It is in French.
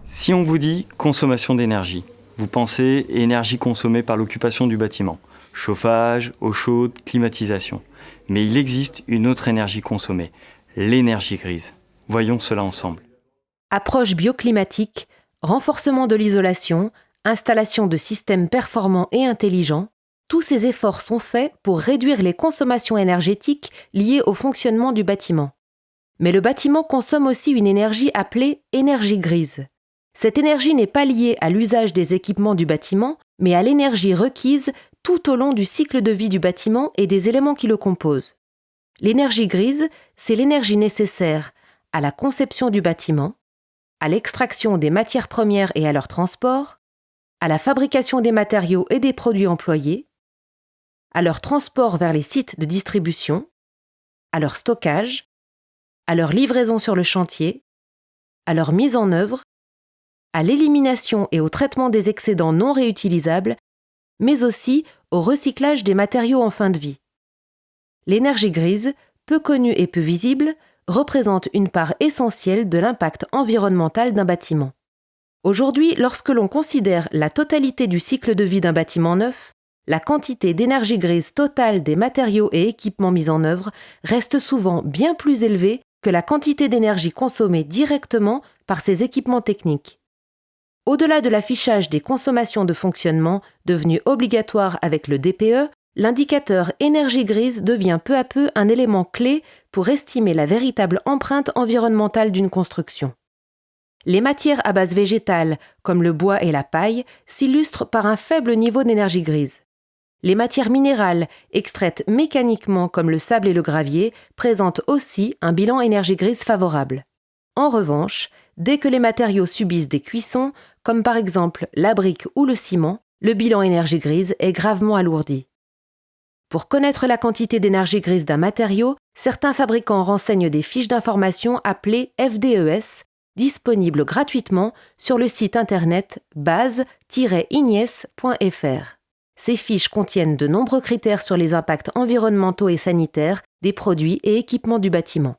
Si on vous dit consommation d'énergie, vous pensez énergie consommée par l'occupation du bâtiment, chauffage, eau chaude, climatisation. Mais il existe une autre énergie consommée, l'énergie grise. Voyons cela ensemble. Approche bioclimatique, renforcement de l'isolation, installation de systèmes performants et intelligents, tous ces efforts sont faits pour réduire les consommations énergétiques liées au fonctionnement du bâtiment. Mais le bâtiment consomme aussi une énergie appelée énergie grise. Cette énergie n'est pas liée à l'usage des équipements du bâtiment, mais à l'énergie requise tout au long du cycle de vie du bâtiment et des éléments qui le composent. L'énergie grise, c'est l'énergie nécessaire à la conception du bâtiment, à l'extraction des matières premières et à leur transport, à la fabrication des matériaux et des produits employés, à leur transport vers les sites de distribution, à leur stockage, à leur livraison sur le chantier, à leur mise en œuvre, à l'élimination et au traitement des excédents non réutilisables, mais aussi au recyclage des matériaux en fin de vie. L'énergie grise, peu connue et peu visible, représente une part essentielle de l'impact environnemental d'un bâtiment. Aujourd'hui, lorsque l'on considère la totalité du cycle de vie d'un bâtiment neuf, la quantité d'énergie grise totale des matériaux et équipements mis en œuvre reste souvent bien plus élevée que la quantité d'énergie consommée directement par ces équipements techniques. Au-delà de l'affichage des consommations de fonctionnement, devenu obligatoire avec le DPE, l'indicateur énergie grise devient peu à peu un élément clé pour estimer la véritable empreinte environnementale d'une construction. Les matières à base végétale, comme le bois et la paille, s'illustrent par un faible niveau d'énergie grise. Les matières minérales, extraites mécaniquement comme le sable et le gravier, présentent aussi un bilan énergie grise favorable. En revanche, dès que les matériaux subissent des cuissons, comme par exemple la brique ou le ciment, le bilan énergie grise est gravement alourdi. Pour connaître la quantité d'énergie grise d'un matériau, certains fabricants renseignent des fiches d'information appelées FDES, disponibles gratuitement sur le site internet base-ignes.fr. Ces fiches contiennent de nombreux critères sur les impacts environnementaux et sanitaires des produits et équipements du bâtiment.